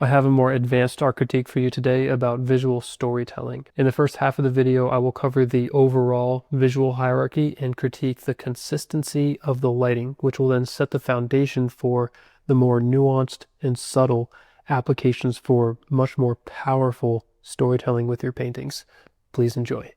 I have a more advanced art critique for you today about visual storytelling. In the first half of the video, I will cover the overall visual hierarchy and critique the consistency of the lighting, which will then set the foundation for the more nuanced and subtle applications for much more powerful storytelling with your paintings. Please enjoy.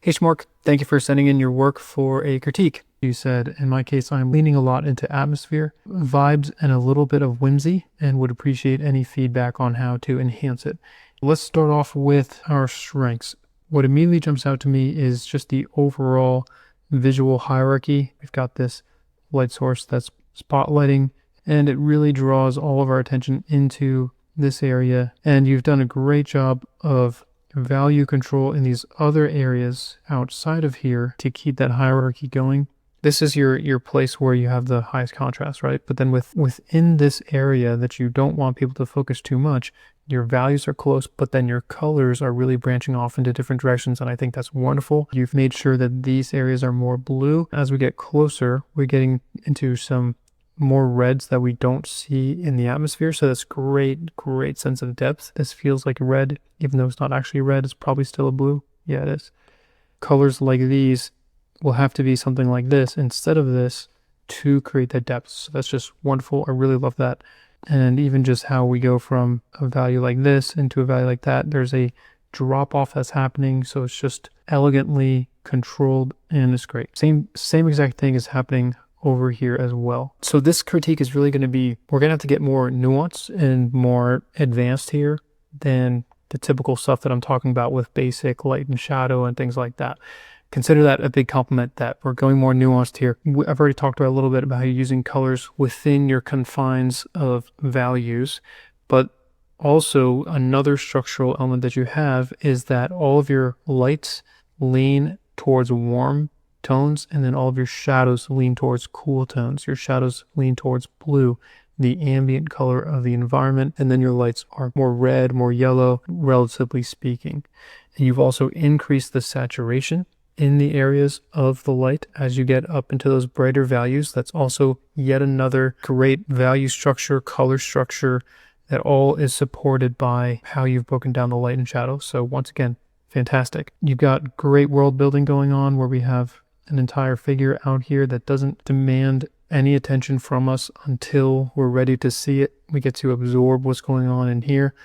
Hey Shmork, thank you for sending in your work for a critique. You said, in my case, I'm leaning a lot into atmosphere, vibes, and a little bit of whimsy, and would appreciate any feedback on how to enhance it. Let's start off with our strengths. What immediately jumps out to me is just the overall visual hierarchy. We've got this light source that's spotlighting, and it really draws all of our attention into this area. And you've done a great job of value control in these other areas outside of here to keep that hierarchy going. This is your place where you have the highest contrast, right? But then within this area that you don't want people to focus too much, your values are close, but then your colors are really branching off into different directions, and I think that's wonderful. You've made sure that these areas are more blue. As we get closer, we're getting into some more reds that we don't see in the atmosphere, so that's great sense of depth. This feels like red, even though it's not actually red. It's probably still a blue. Yeah, it is. Colors like these will have to be something like this instead of this to create that depth. So that's just wonderful. I really love that. And even just how we go from a value like this into a value like that, there's a drop off that's happening. So it's just elegantly controlled and it's great. Same exact thing is happening over here as well. So this critique is really going to be, we're going to have to get more nuance and more advanced here than the typical stuff that I'm talking about with basic light and shadow and things like that. Consider that a big compliment that we're going more nuanced here. I've already talked about a little bit about how you're using colors within your confines of values, but also another structural element that you have is that all of your lights lean towards warm tones, and then all of your shadows lean towards cool tones. Your shadows lean towards blue, the ambient color of the environment, and then your lights are more red, more yellow, relatively speaking. And you've also increased the saturation in the areas of the light as you get up into those brighter values. That's also yet another great value structure, color structure that all is supported by how you've broken down the light and shadow. So once again, fantastic. You've got great world building going on where we have an entire figure out here that doesn't demand any attention from us until we're ready to see it. We get to absorb what's going on in here,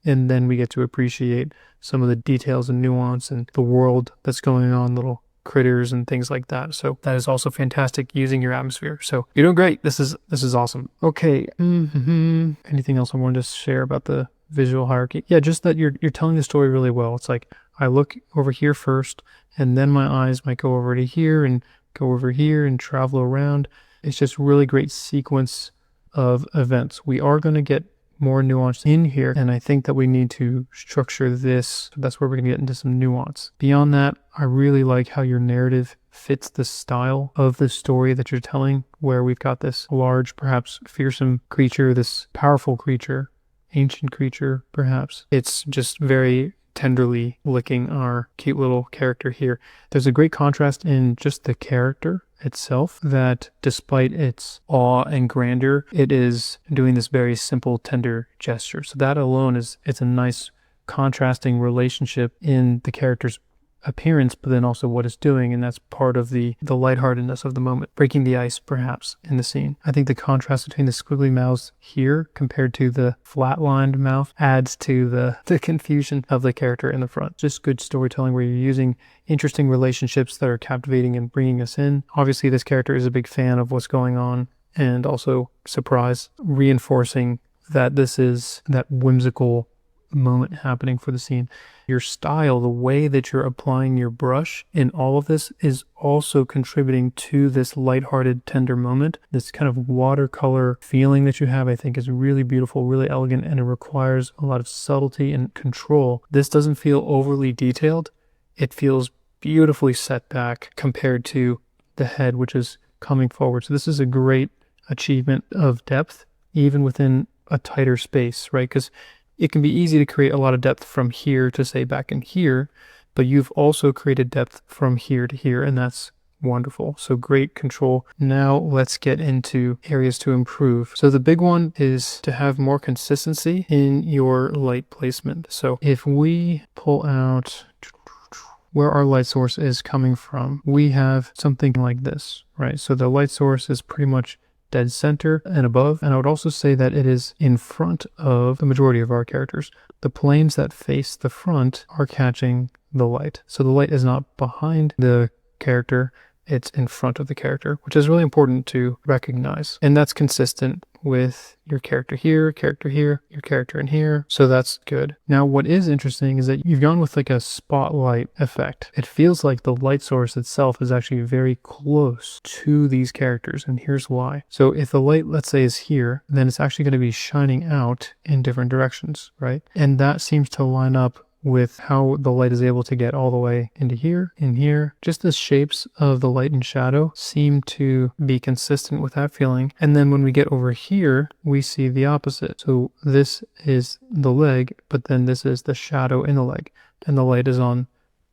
and then we get to appreciate some of the details and nuance and the world that's going on, little critters and things like that. So that is also fantastic using your atmosphere. So you're doing great. This is awesome. Okay. Anything else I wanted to share about the visual hierarchy? Yeah, just that you're telling the story really well. It's like I look over here first, and then my eyes might go over to here and go over here and travel around. It's just really great sequence of events. We are going to get more nuance in here, and I think that we need to structure this. That's where we're going to get into some nuance. Beyond that, I really like how your narrative fits the style of the story that you're telling, where we've got this large, perhaps fearsome creature, this powerful creature, ancient creature, perhaps. It's just very tenderly licking our cute little character here. There's a great contrast in just the character itself, that despite its awe and grandeur, it is doing this very simple, tender gesture. So that alone it's a nice contrasting relationship in the character's appearance, but then also what it's doing, and that's part of the lightheartedness of the moment, breaking the ice perhaps in the scene. I think the contrast between the squiggly mouths here compared to the flatlined mouth adds to the confusion of the character in the front. Just good storytelling where you're using interesting relationships that are captivating and bringing us in. Obviously this character is a big fan of what's going on, and also surprise, reinforcing that this is that whimsical moment happening for the scene. Your style, the way that you're applying your brush in all of this, is also contributing to this lighthearted, tender moment. This kind of watercolor feeling that you have, I think, is really beautiful, really elegant, and it requires a lot of subtlety and control. This doesn't feel overly detailed. It feels beautifully set back compared to the head, which is coming forward. So this is a great achievement of depth, even within a tighter space, right? Because it can be easy to create a lot of depth from here to say back in here, but you've also created depth from here to here, and that's wonderful. So great control. Now let's get into areas to improve. So the big one is to have more consistency in your light placement. So if we pull out where our light source is coming from, we have something like this, right? So the light source is pretty much dead center and above. And I would also say that it is in front of the majority of our characters. The planes that face the front are catching the light. So the light is not behind the character, it's in front of the character, which is really important to recognize. And that's consistent with your character here, your character in here. So that's good. Now, what is interesting is that you've gone with like a spotlight effect. It feels like the light source itself is actually very close to these characters. And here's why. So if the light, let's say, is here, then it's actually going to be shining out in different directions, right? And that seems to line up with how the light is able to get all the way into here, in here. Just the shapes of the light and shadow seem to be consistent with that feeling. And then when we get over here, we see the opposite. So this is the leg, but then this is the shadow in the leg, and the light is on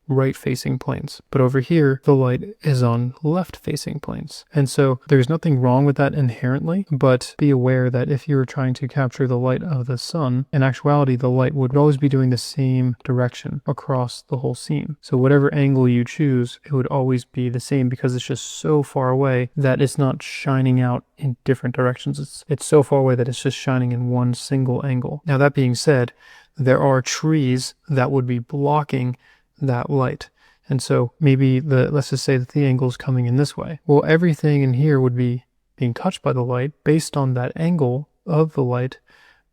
right facing planes. But over here, the light is on left facing planes. And so there's nothing wrong with that inherently, but be aware that if you're trying to capture the light of the sun, in actuality, the light would always be doing the same direction across the whole scene. So whatever angle you choose, it would always be the same because it's just so far away that it's not shining out in different directions. It's so far away that it's just shining in one single angle. Now, that being said, there are trees that would be blocking that light. And so maybe let's just say that the angle is coming in this way. Well, everything in here would be being touched by the light based on that angle of the light,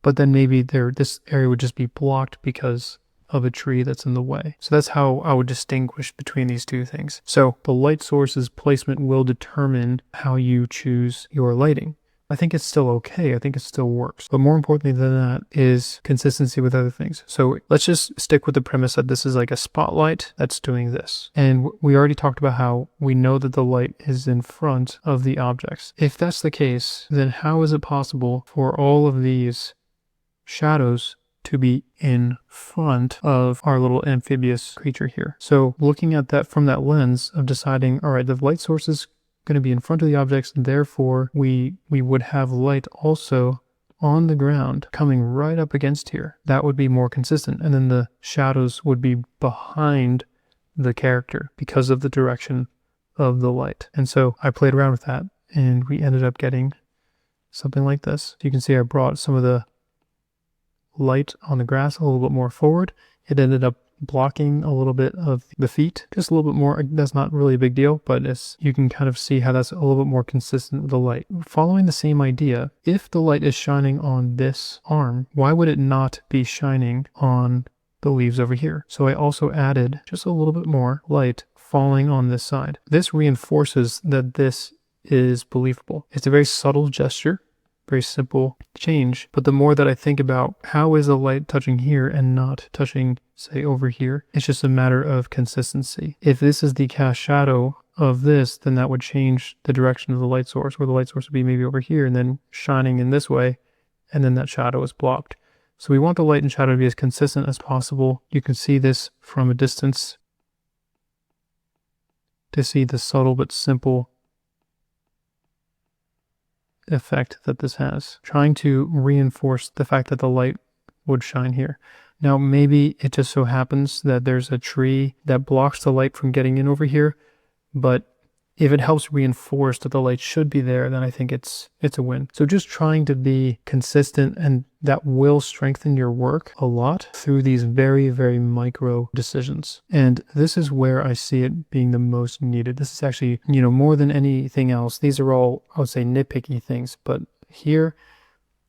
but then maybe this area would just be blocked because of a tree that's in the way. So that's how I would distinguish between these two things. So the light source's placement will determine how you choose your lighting. I think it's still okay. I think it still works. But more importantly than that is consistency with other things. So let's just stick with the premise that this is like a spotlight that's doing this. And we already talked about how we know that the light is in front of the objects. If that's the case, then how is it possible for all of these shadows to be in front of our little amphibious creature here? So looking at that from that lens of deciding, all right, the light source is going to be in front of the objects, therefore we would have light also on the ground coming right up against here. That would be more consistent, and then the shadows would be behind the character because of the direction of the light. And so I played around with that, and we ended up getting something like this. You can see I brought some of the light on the grass a little bit more forward. It ended up blocking a little bit of the feet, just a little bit more. That's not really a big deal, but you can kind of see how that's a little bit more consistent with the light. Following the same idea, if the light is shining on this arm, why would it not be shining on the leaves over here? So I also added just a little bit more light falling on this side. This reinforces that this is believable. It's a very subtle gesture, very simple change, but the more that I think about how is the light touching here and not touching, say, over here, it's just a matter of consistency. If this is the cast shadow of this, then that would change the direction of the light source, where the light source would be maybe over here and then shining in this way, and then that shadow is blocked. So we want the light and shadow to be as consistent as possible. You can see this from a distance to see the subtle but simple effect that this has, trying to reinforce the fact that the light would shine here. Now, maybe it just so happens that there's a tree that blocks the light from getting in over here, but if it helps reinforce that the light should be there, then I think it's a win. So just trying to be consistent, and that will strengthen your work a lot through these very, very micro decisions. And this is where I see it being the most needed. This is actually, more than anything else, these are all, I would say, nitpicky things. But here,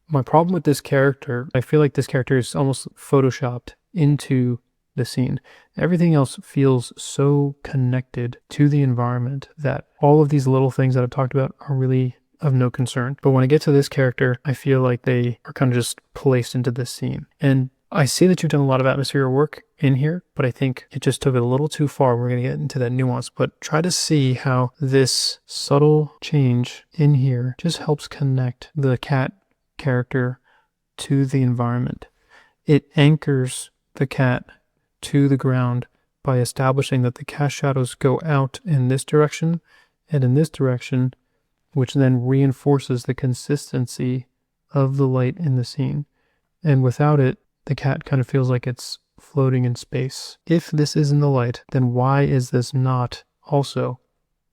my problem with this character, I feel like this character is almost photoshopped into the scene. Everything else feels so connected to the environment that all of these little things that I've talked about are really of no concern. But when I get to this character, I feel like they are kind of just placed into this scene. And I see that you've done a lot of atmospheric work in here, but I think it just took it a little too far. We're going to get into that nuance, but try to see how this subtle change in here just helps connect the cat character to the environment. It anchors the cat to the ground by establishing that the cast shadows go out in this direction and in this direction, which then reinforces the consistency of the light in the scene. And without it, the cat kind of feels like it's floating in space. If this is in the light, then why is this not also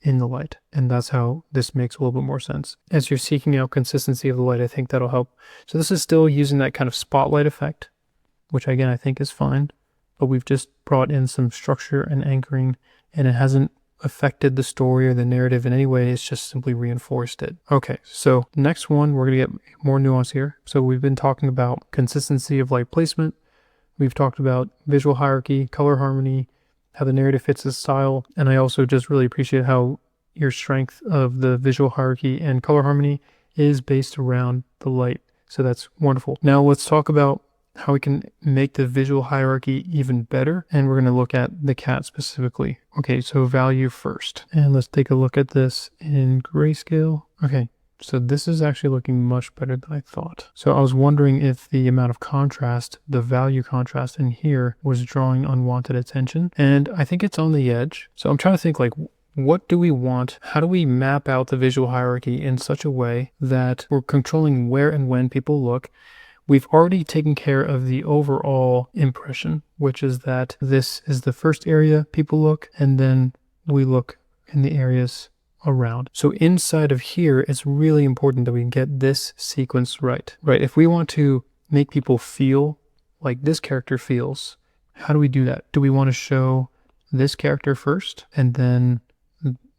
in the light? And that's how this makes a little bit more sense. As you're seeking out consistency of the light, I think that'll help. So this is still using that kind of spotlight effect, which again, I think is fine, but we've just brought in some structure and anchoring, and it hasn't affected the story or the narrative in any way. It's just simply reinforced it. Okay, so next one, we're going to get more nuance here. So we've been talking about consistency of light placement. We've talked about visual hierarchy, color harmony, how the narrative fits the style. And I also just really appreciate how your strength of the visual hierarchy and color harmony is based around the light. So that's wonderful. Now let's talk about how we can make the visual hierarchy even better. And we're going to look at the cat specifically. Okay, so value first. And let's take a look at this in grayscale. Okay, so this is actually looking much better than I thought. So I was wondering if the amount of contrast, the value contrast in here, was drawing unwanted attention. And I think it's on the edge. So I'm trying to think, like, what do we want? How do we map out the visual hierarchy in such a way that we're controlling where and when people look? We've already taken care of the overall impression, which is that this is the first area people look, and then we look in the areas around. So inside of here, it's really important that we get this sequence right? If we want to make people feel like this character feels, how do we do that? Do we want to show this character first, and then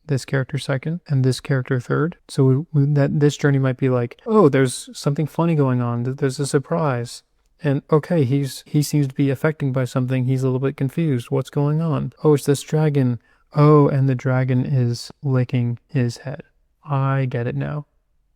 this character second, and this character third? So this journey might be like, oh, there's something funny going on. There's a surprise. And okay, he seems to be affected by something. He's a little bit confused. What's going on? Oh, it's this dragon. Oh, and the dragon is licking his head. I get it now.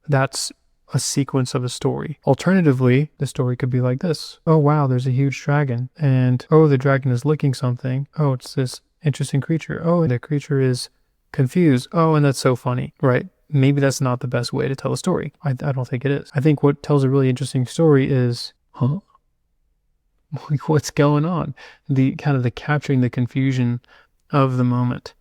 That's a sequence of a story. Alternatively, the story could be like this. Oh, wow, there's a huge dragon. And oh, the dragon is licking something. Oh, it's this interesting creature. Oh, and the creature is confused. Oh, and that's so funny, right? Maybe that's not the best way to tell a story. I don't think it is. I think what tells a really interesting story is, huh? Like, what's going on? The kind of the capturing the confusion of the moment.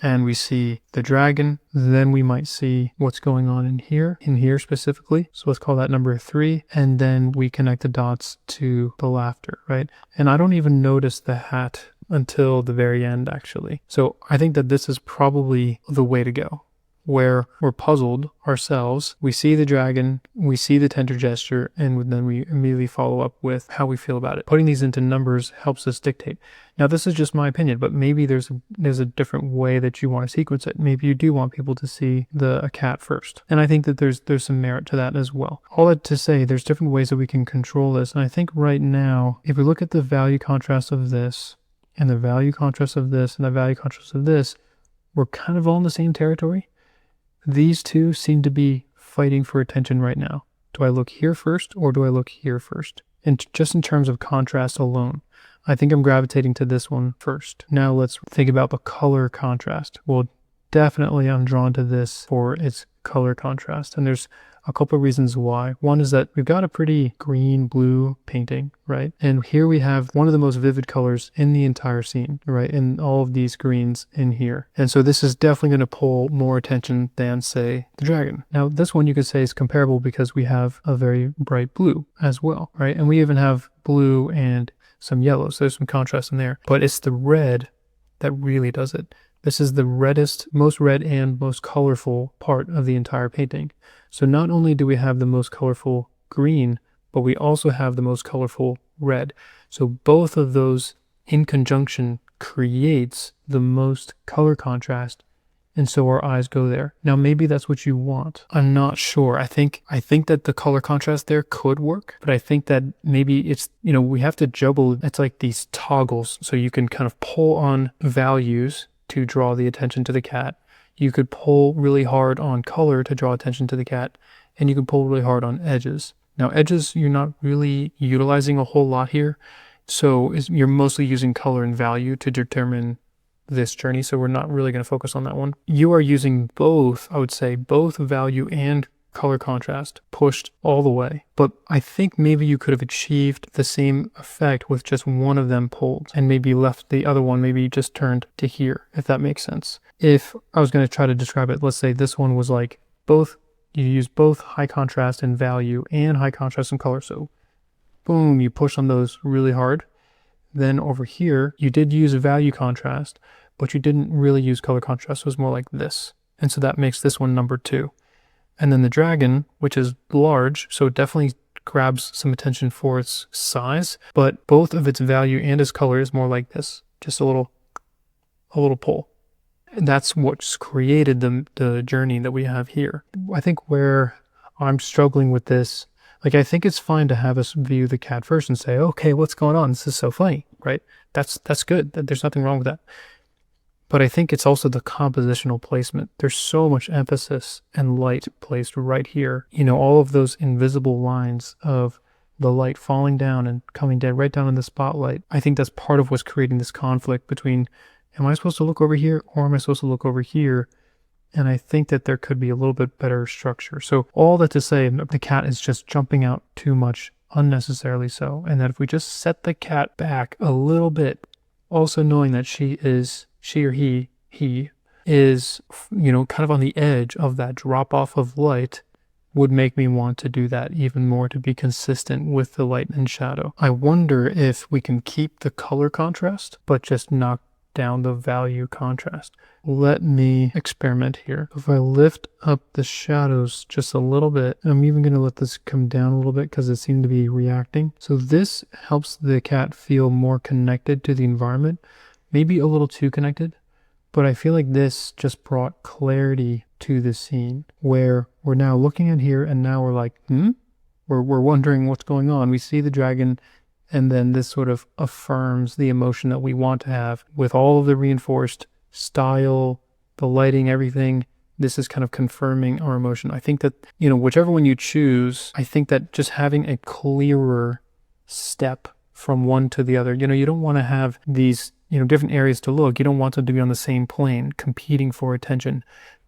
And we see the dragon, then we might see what's going on in here specifically. So let's call that number 3. And then we connect the dots to the laughter, right? And I don't even notice the hat until the very end, actually. So I think that this is probably the way to go, where we're puzzled ourselves. We see the dragon, we see the tender gesture, and then we immediately follow up with how we feel about it. Putting these into numbers helps us dictate. Now, this is just my opinion, but maybe there's a different way that you want to sequence it. Maybe you do want people to see a cat first. And I think that there's some merit to that as well. All that to say, there's different ways that we can control this. And I think right now, if we look at the value contrast of this, and the value contrast of this, and the value contrast of this, we're kind of all in the same territory. These two seem to be fighting for attention right now. Do I look here first, or do I look here first? And just in terms of contrast alone, I think I'm gravitating to this one first. Now let's think about the color contrast. Well, definitely I'm drawn to this for its color contrast. And there's a couple of reasons why. One is that we've got a pretty green-blue painting, right? And here we have one of the most vivid colors in the entire scene, right? In all of these greens in here. And so this is definitely going to pull more attention than, say, the dragon. Now, this one you could say is comparable because we have a very bright blue as well, right? And we even have blue and some yellow, so there's some contrast in there. But it's the red that really does it. This is the reddest, most red and most colorful part of the entire painting. So not only do we have the most colorful green, but we also have the most colorful red. So both of those in conjunction creates the most color contrast. And so our eyes go there. Now, maybe that's what you want. I'm not sure. I think that the color contrast there could work, but I think that maybe it's, we have to juggle. It's like these toggles. So you can kind of pull on values to draw the attention to the cat. You could pull really hard on color to draw attention to the cat, and you could pull really hard on edges. Now, edges, you're not really utilizing a whole lot here, so you're mostly using color and value to determine this journey, so we're not really going to focus on that one. You are using both, I would say, both value and color contrast pushed all the way. But I think maybe you could have achieved the same effect with just one of them pulled and maybe left the other one maybe just turned to here, if that makes sense. If I was going to try to describe it, let's say this one was like both, you use both high contrast in value and high contrast in color. So boom, you push on those really hard. Then over here, you did use value contrast, but you didn't really use color contrast. It was more like this. And so that makes this one number 2. And then the dragon, which is large, so it definitely grabs some attention for its size, but both of its value and its color is more like this, just a little pull. And that's what's created the journey that we have here. I think where I'm struggling with this, like, I think it's fine to have us view the cat first and say, okay, what's going on? This is so funny, right? That's good. There's nothing wrong with that. But I think it's also the compositional placement. There's so much emphasis and light placed right here. You know, all of those invisible lines of the light falling down and coming dead right down in the spotlight. I think that's part of what's creating this conflict between, am I supposed to look over here or am I supposed to look over here? And I think that there could be a little bit better structure. So all that to say, the cat is just jumping out too much, unnecessarily so. And that if we just set the cat back a little bit, also knowing that she or he is, you know, kind of on the edge of that drop off of light, would make me want to do that even more to be consistent with the light and shadow. I wonder if we can keep the color contrast, but just knock down the value contrast. Let me experiment here. If I lift up the shadows just a little bit, I'm even going to let this come down a little bit because it seemed to be reacting. So this helps the cat feel more connected to the environment, maybe a little too connected, but I feel like this just brought clarity to the scene where we're now looking at here and now we're like, we're wondering what's going on. We see the dragon, and then this sort of affirms the emotion that we want to have with all of the reinforced style, the lighting, everything. This is kind of confirming our emotion. I think that, you know, whichever one you choose, I think that just having a clearer step from one to the other, you know, you don't want to have these, you know, different areas to look. You don't want them to be on the same plane, competing for attention.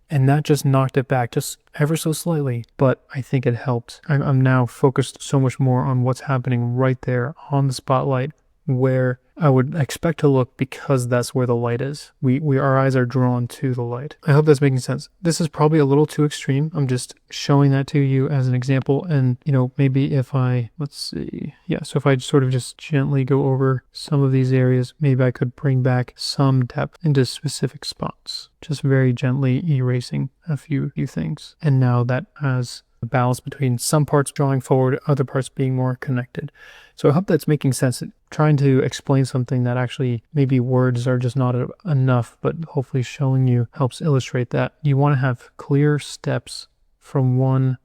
And that just knocked it back just ever so slightly, but I think it helped. I'm now focused so much more on what's happening right there on the spotlight where I would expect to look, because that's where the light is. Our eyes are drawn to the light. I hope that's making sense. This is probably a little too extreme. I'm just showing that to you as an example. And, you know, maybe if I, let's see. Yeah, so if I sort of just gently go over some of these areas, maybe I could bring back some depth into specific spots. Just very gently erasing a few things. And now that has a balance between some parts drawing forward, other parts being more connected. So I hope that's making sense. Trying to explain something that actually maybe words are just not enough, but hopefully showing you helps illustrate that. You want to have clear steps from one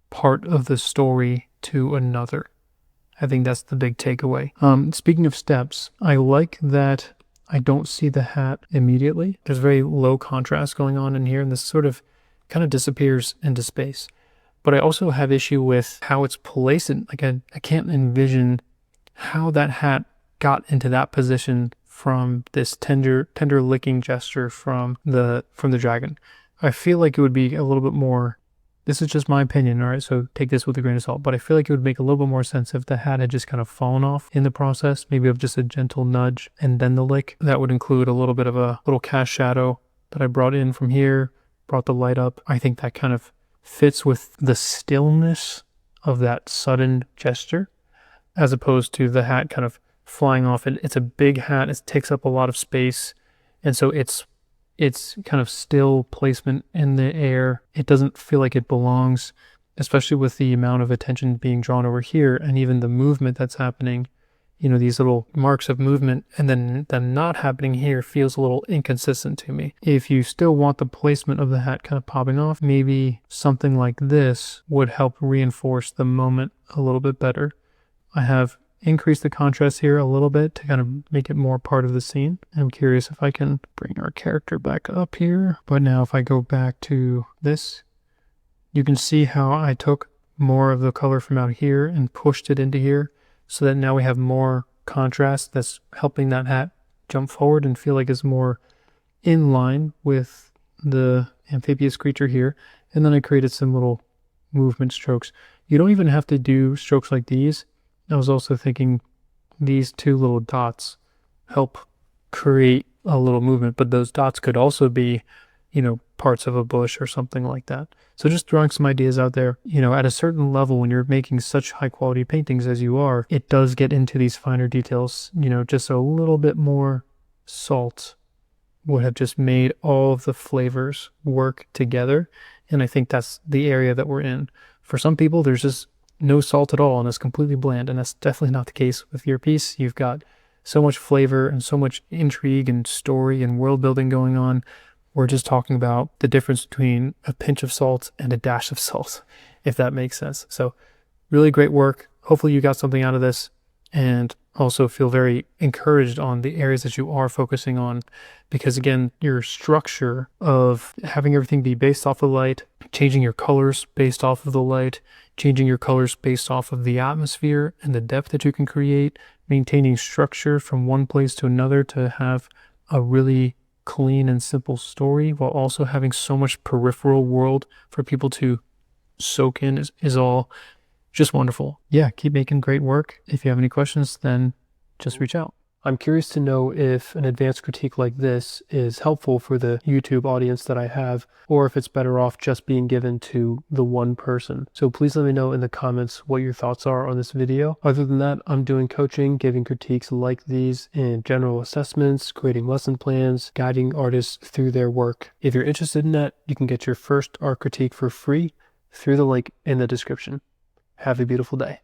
part of the story to another. I think that's the big takeaway. Speaking of steps, I like that I don't see the hat immediately. There's very low contrast going on in here, and this sort of kind of disappears into space. But I also have issue with how it's placed. Like I can't envision how that hat got into that position from this tender licking gesture from the dragon. I feel like it would be a little bit more, this is just my opinion, all right, so take this with a grain of salt, but I feel like it would make a little bit more sense if the hat had just kind of fallen off in the process, maybe of just a gentle nudge and then the lick. That would include a little bit of a little cast shadow that I brought in from here, brought the light up. I think that kind of fits with the stillness of that sudden gesture, as opposed to the hat kind of flying off. It's a big hat, it takes up a lot of space, and so it's kind of still placement in the air. It doesn't feel like it belongs, especially with the amount of attention being drawn over here, and even the movement that's happening, you know, these little marks of movement, and then them not happening here feels a little inconsistent to me. If you still want the placement of the hat kind of popping off, maybe something like this would help reinforce the moment a little bit better. I have increased the contrast here a little bit to kind of make it more part of the scene. I'm curious if I can bring our character back up here. But now if I go back to this, you can see how I took more of the color from out here and pushed it into here, so that now we have more contrast that's helping that hat jump forward and feel like it's more in line with the amphibious creature here. And then I created some little movement strokes. You don't even have to do strokes like these. I was also thinking these two little dots help create a little movement, but those dots could also be, parts of a bush or something like that. So just throwing some ideas out there, at a certain level, when you're making such high quality paintings as you are, it does get into these finer details, just a little bit more salt would have just made all of the flavors work together. And I think that's the area that we're in. For some people, there's just no salt at all and it's completely bland. And that's definitely not the case with your piece. You've got so much flavor and so much intrigue and story and world building going on. We're just talking about the difference between a pinch of salt and a dash of salt, if that makes sense. So really great work. Hopefully you got something out of this, and also feel very encouraged on the areas that you are focusing on, because again, your structure of having everything be based off of light, changing your colors based off of the light, changing your colors based off of the atmosphere and the depth that you can create, maintaining structure from one place to another to have a really clean and simple story while also having so much peripheral world for people to soak in is all just wonderful. Yeah, keep making great work. If you have any questions, then just reach out. I'm curious to know if an advanced critique like this is helpful for the YouTube audience that I have, or if it's better off just being given to the one person. So please let me know in the comments what your thoughts are on this video. Other than that, I'm doing coaching, giving critiques like these in general assessments, creating lesson plans, guiding artists through their work. If you're interested in that, you can get your first art critique for free through the link in the description. Have a beautiful day.